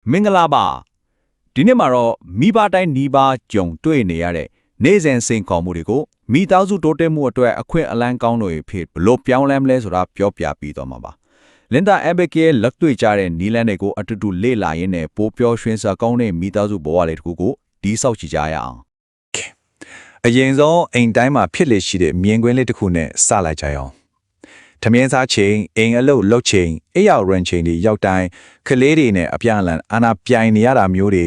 မင်္ဂလာပါဒီနေ့မှာတော့မိဘတိုင်းနီးပါးကြုံတွေ့နေရတဲ့နေစဉ်စိန်ခေါ်မှုတွေကိုမိသားစုတိုးတက်မှုအတွက်အခွင့်အလမ်းကောင်းတွေဖြစ်ဘလို့ပြောင်းလဲမလဲဆိုတာပြောပြပြီးတော့မှာပါလင်ဒါအဘကဲလက်တွေ့ကြတဲ့နီလန်းတွေကိုအတူတူလေ့လာရင်းနဲ့ပိုးပြောရွှင်စကောင်းတဲ့မိသားစုဘဝလေးတစ်ခုကိုဒီဆောက်ကြည့်ကြရအောင်အရင်ဆုံးအိမ်တိုင်းမှာဖြစ်လေရှိတဲ့မြင်ကွင်းလေးတစ်ခုနဲ့စလိုက်ကြရအောင်ထမင်းစားချိန်အိမ်အလုပ်လုပ်ချိန်အိယာရန်ချိန်တွေရောက်တိုင်းကလေးတွေနဲ့အပြအလန်အာနာပြိုင်နေရတာမျိုးတွေ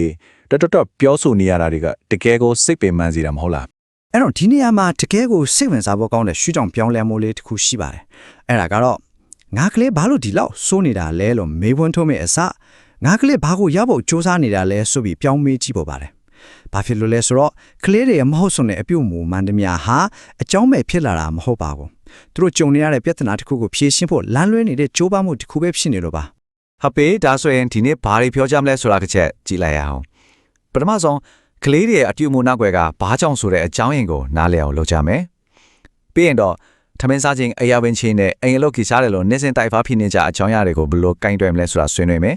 တော်ပြောဆိုနေရတာတွေကတကယ်ကိုစိတ်ပင်ပန်းစေတာမဟုတ်လားအဲ့တော့ဒီနေရာမှာတကယ်ကိုစိတ်ဝင်စားဖို့ကောင်းတဲ့ရှုထောင့်ပြောင်းလဲမှုလေးတစ်ခုရှိပါတယ်အဲ့ဒါကတော့ငါကလေးဘာလို့ဒီလောက်စိုးနေတာလဲလို့မေးခွန်းထုတ်မိအစငါကလေးဘာကိုရဖို့စူးစမ်းနေတာလဲဆိုပြီးပြောင်းမေးကြည့်ဖို့ပါတယ်ဘာဖြစ်လို့လဲဆိုတော့ကလေးတွေမဟုတ်ဆုံးတဲ့အပြုတ်မူမှန်တမျှဟာအကြောင်းမဲ့ဖြစ်လာတာမဟုတ်ပါဘူးသူတို့ကြုံနေရတဲ့ပြဿနာတစ်ခုကိုဖြေရှင်းဖို့လမ်းလွဲနေတဲ့ကြိုးပမ်းမှုတစ်ခုပဲဖြစ်နေလို့ပါဟုတ်ပြီဒါဆိုရင်ဒီနေ့ဘာတွေပြောကြမလဲဆိုတာတစ်ချက်ကြည့်လိုက်ရအောင်ပထမဆုံးကလေးတွေရဲ့အပြုတ်မူနောက်ွယ်ကဘာကြောင့်ဆိုတဲ့အကြောင်းရင်းကိုနားလည်အောင်လုပ်ကြမယ်ပြီးရင်တော့ထမင်းစားခြင်းအရာဝင်ချင်းနဲ့အိမ်အလုပ်ကိစ္စတွေလို့နေစဉ်တိုက်ဖားဖြစ်နေကြအကြောင်းအရာတွေကိုဘယ်လိုကင်တွယ်မလဲဆိုတာဆွေးနွေးမယ်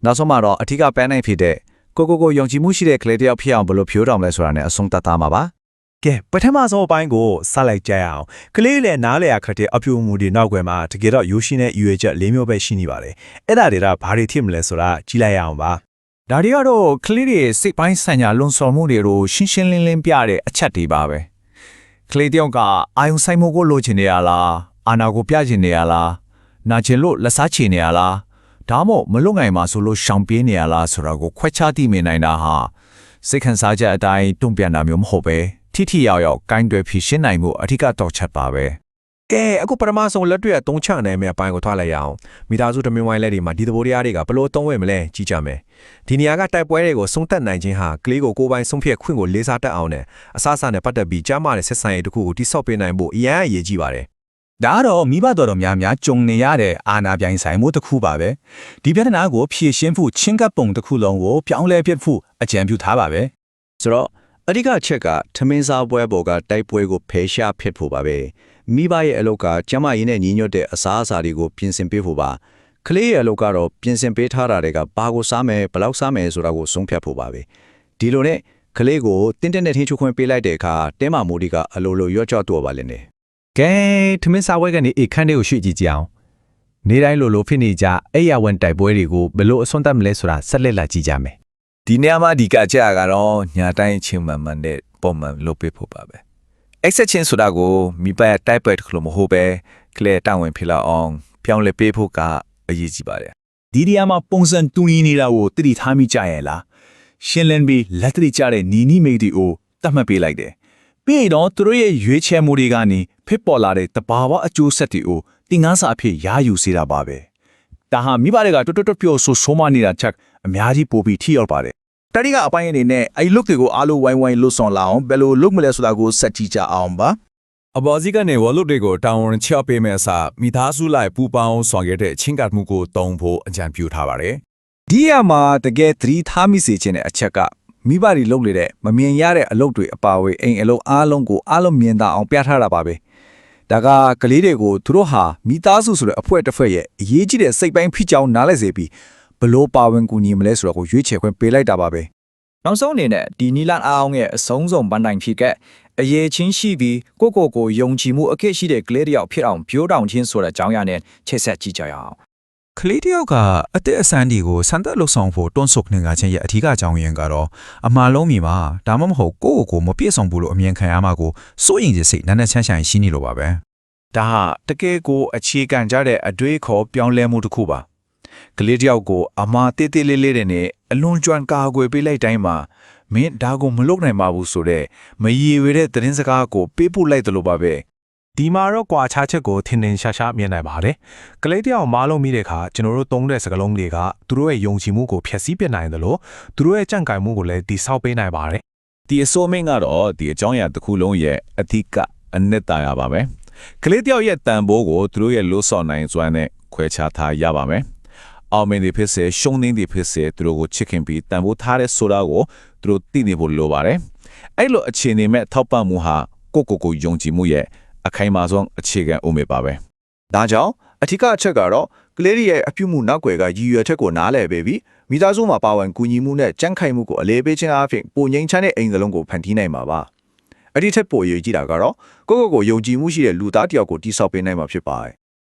နောက်ဆုံးမှာတော့အထူးကပန်းနိုင်ဖြစ်တဲ့ကိုယုံကြည်မှုရှိတဲ့ကလေးတယောက်ဖြစ်အောင်ဘယ်လိုဖြိုးတော်မလဲဆိုတာနဲ့အဆုံးသတ်သားမှာပါကဲပထမဆုံးအပိုင်းကိုစလိုက်ကြရအောင်ကလေးလည်းနားလေရခက်တဲ့အပြုံမှုတွေနောက်ွယ်မှာတကယ်တော့ရိုးရှင်းတဲ့ရွေချက်၄မျိုးပဲရှိနေပါတယ်အဲ့ဒါတွေကဘာတွေဖြစ်မလဲဆိုတာကြည့်လိုက်ရအောင်ပါဒါတွေကတော့ကလေးတွေစိတ်ပိုင်းဆိုင်ရာလွန်ဆော်မှုတွေကိုရှင်းရှင်းလင်းလင်းပြတဲ့အချက်တွေပါပဲကလေးတယောက်ကအာယုံဆိုင်မှုကိုလိုချင်နေရလားအာနာကိုပြချင်နေရလားနာကျင်လို့လက်စားချင်နေရလားဒါမှမလွတ်နိုင်မှာဆိုလို့ရှောင်ပြေးနေရလားဆိုတာကိုခွဲခြားသိမြင်နိုင်တာဟာစိတ်ခံစားချက်အတိုင်းတုံ့ပြန်တာမျိုးမဟုတ်ပဲထိရောက်ကိုင်းတွယ်ဖြည့်ရှင်းနိုင်မှုအထူးကတော့ချက်ပါပဲကဲအခုပထမဆုံးလက်တွေ့အသုံးချနိုင်မယ့်အပိုင်းကိုထွားလိုက်ရအောင်မိသားစုတမင်ဝိုင်းလက်တွေမှာဒီသဘောတရားတွေကဘလို့သုံးဝဲမလဲကြည့်ကြမယ်ဒီနေရာကတိုက်ပွဲတွေကိုဆုံးသက်နိုင်ခြင်းဟာကလေးကိုကိုယ်ပိုင်ဆုံးဖြတ်ခွင့်ကိုလေးစားတတ်အောင်နဲ့အစအစနဲ့ပတ်သက်ပြီးကြားမတဲ့ဆက်ဆံရေးတစ်ခုကိုတိစောက်ပေးနိုင်ဖို့အရန်အရေးကြီးပါတယ်ဒါကတော့မိဘတော်များများကြုံနေရတဲ့အာနာပြိုင်ဆိုင်မှုတစ်ခုပါပဲဒီပြဿနာကိုဖြေရှင်းဖို့ချင်းကပ်ပုံတစ်ခုလုံးကိုပြောင်းလဲပြဖို့အကြံပြုထားပါပဲဆိုတော့အဓိကချက်ကထမင်းစားပွဲပေါ်ကတိုက်ပွဲကိုဖယ်ရှားဖြစ်ဖို့ပါပဲမိဘရဲ့အလုပ်ကကျမရင်းနဲ့ညီညွတ်တဲ့အစားအစာတွေကိုပြင်ဆင်ပေးဖို့ပါကလေးရဲ့အလုပ်ကတော့ပြင်ဆင်ပေးထားတာတွေကဘာကိုစားမယ်ဘယ်လောက်စားမယ်ဆိုတာကိုဆုံးဖြတ်ဖို့ပါပဲဒီလိုနဲ့ကလေးကိုတင်းတင်းနဲ့ထင်းချုံခွင့်ပေးလိုက်တဲ့အခါတဲမာမိုဒီကအလိုလိုရော့ချတော့ပါလိမ့်မယ်ကဲထမင်းစားပွဲကနေအခန်းလေးကိုရွှေ့ကြည့်ကြအောင်နေတိုင်းလိုဖြစ်နေကြအဲ့ရဝန်တိုက်ပွဲတွေကိုဘယ်လိုအဆုံးသတ်မလဲဆိုတာဆက်လက်လာကြည့်ကြမယ်ဒီနေရာမှာဒီကကြကတော့ညာတိုင်းချင်းမှန်တဲ့ပုံမှန်လုပ်ပေးဖို့ပါပဲ exception ဆိုတာကိုမိဘရဲ့တိုက်ပွဲတစ်ခုလို့မဟုတ်ပဲကလေးတောင်းဝင်ဖြစ်လာအောင်ပြောင်းလဲပေးဖို့ကအရေးကြီးပါတယ်ဒီနေရာမှာပုံစံတူညီနေတာကိုတတိထားမိကြရဲ့လားရှင်းလင်းပြီးလက်တရိကြတဲ့နီနီမိတ်တွေကိုတတ်မှတ်ပေးလိုက်တယ်ပြီးတော့သူတို့ရဲ့ရွေးချယ်မှုတွေကနေဖြစ်ပေါ်လာတဲ့တဘာဝအကျိုးဆက်တွေကိုတင်ငန်းစာအဖြစ်ရယူစေတာပါပဲဒါဟာမိဘတွေကတော်ပြောဆိုးမနေတာချက်အများကြီးပိုပြီးထိရောက်ပါတယ်တတိကအပိုင်းအနေနဲ့အဲ့လုတ်တွေကိုအားလုံးဝိုင်းလွတ်ဆောင်လာအောင်ဘယ်လိုလုပ်မလဲဆိုတာကိုစက်ကြည့်ကြအောင်ပါအပေါ်စီကနေဝလုတ်တွေကိုတောင်းဝန်ချပေးမယ်အစားမိသားစုလိုက်ပူပေါင်းဆောင်ရတဲ့အချင်းကပ်မှုကိုတုံးဖို့အကြံပြုထားပါတယ်ဒီအမှာတကယ်သတိထားမိစေခြင်းတဲ့အချက်ကမိဘတွေလုပ်နေတဲ့မမြင်ရတဲ့အလုပ်တွေအပါအဝင်အိမ်အလုပ်အားလုံးကိုအားလုံးမြင်သာအောင်ပြထားတာပါပဲဒါကကလေးတွေကိုသူတို့ဟာမိသားစုဆိုတဲ့အဖွဲ့တစ်ဖွဲ့ရဲ့အရေးကြီးတဲ့စိတ်ပိုင်းဖိကြောင်းနားလဲစေပြီးဘလို့ပါဝင်ကူညီမလဲဆိုတော့ကိုရွေးချယ်ခွင့်ပေးလိုက်တာပါပဲနောက်ဆုံးအနေနဲ့ဒီနီလန်အောင်ရဲ့အဆုံးစုံပန်းတိုင်းဖြစ်ကအရေးချင်းရှိပြီးကိုယုံကြည်မှုအခေရှိတဲ့ကလေးတယောက်ဖြစ်အောင်ပြိုးတောင်ချင်းဆိုတဲ့အကြောင်းအရာနဲ့ချက်ဆက်ကြည့်ကြရအောင်ကလေးတယောက်ကအသက်အဆန်းဒီကိုစံသက်လုံဆောင်ဖို့တွန်းဆုတ်နေတာချင်းရဲ့အထူးအကြောင်းရင်းကတော့အမှားလုံးမြေမှာဒါမှမဟုတ်ကိုမပြည့်စုံဘူးလို့အမြင်ခံရမှာကိုစိုးရင်စိတ်နန်းနန်းချမ်းချမ်းရှိနေလို့ပါပဲဒါဟာတကယ်ကိုအခြေခံကြတဲ့အတွေးခေါ်ပြောင်းလဲမှုတစ်ခုပါကလေးတယောက်ကိုအမားတေးသေးလေးတဲ့နဲ့အလွန်ကျွမ်းကာကွယ်ပေးလိုက်တိုင်းမှာမင်းဒါကိုမလုပ်နိုင်ပါဘူးဆိုတဲ့မရည်ဝဲတဲ့သတင်းစကားကိုပေးပို့လိုက်တယ်လို့ပါပဲဒီမှာတော့ကွာခြားချက်ကိုထင်ထင်ရှားရှားမြင်နိုင်ပါတယ်ကလေးတယောက်မားလုံးမိတဲ့အခါကျွန်တော်တို့သုံးတဲ့စကားလုံးတွေကသူတို့ရဲ့ယုံကြည်မှုကိုဖျက်ဆီးပစ်နိုင်တယ်လို့သူတို့ရဲ့ကြံ့ကိုင်မှုကိုလည်းတိဆောက်ပေးနိုင်ပါတယ်ဒီအစိုးမင်းကတော့ဒီအကြောင်းအရာတစ်ခုလုံးရဲ့အဓိကအနှစ်သာရပါပဲကလေးတယောက်ရဲ့တန်ဖိုးကိုသူတို့ရဲ့လို့ဆော်နိုင်စွမ်းနဲ့ခွဲခြားထားရပါမယ်အောင်မင်းတွေဖြစ်စေရှုံးနေဖြစ်စေသူတို့ကိုချစ်ခင်ပြီးတန်ဖိုးထားတဲ့ဆိုတာကိုသူတို့သိနေဖို့လိုပါတယ်အဲ့လိုအခြေအနေမဲ့ထောက်ပံ့မှုဟာကိုယုံကြည်မှုရဲ့အခိုင်အမာဆုံးအခြေခံအုံးမဲ့ပါပဲဒါကြောင့်အထူးအချက်ကတော့ကလေးရဲ့အပြုမှုနောက်ွယ်ကရည်ရွယ်ချက်ကိုနားလည်ပေးပြီး မိသားစုမှာပါဝင်ကူညီမှုနဲ့ကြံ့ခိုင်မှုကိုအလေးပေးခြင်းအပြင်ပုံငိမ့်ချမ်းတဲ့အိမ်ကလုံးကိုဖန်တီးနိုင်မှာပါအဲ့ဒီထက်ပိုအရေးကြီးတာကတော့ကိုယ့်ကိုယ်ကိုယုံကြည်မှုရှိတဲ့လူသားတစ်ယောက်ကိုတိဆောက်ပေးနိုင်မှာဖြစ်ပါတယ်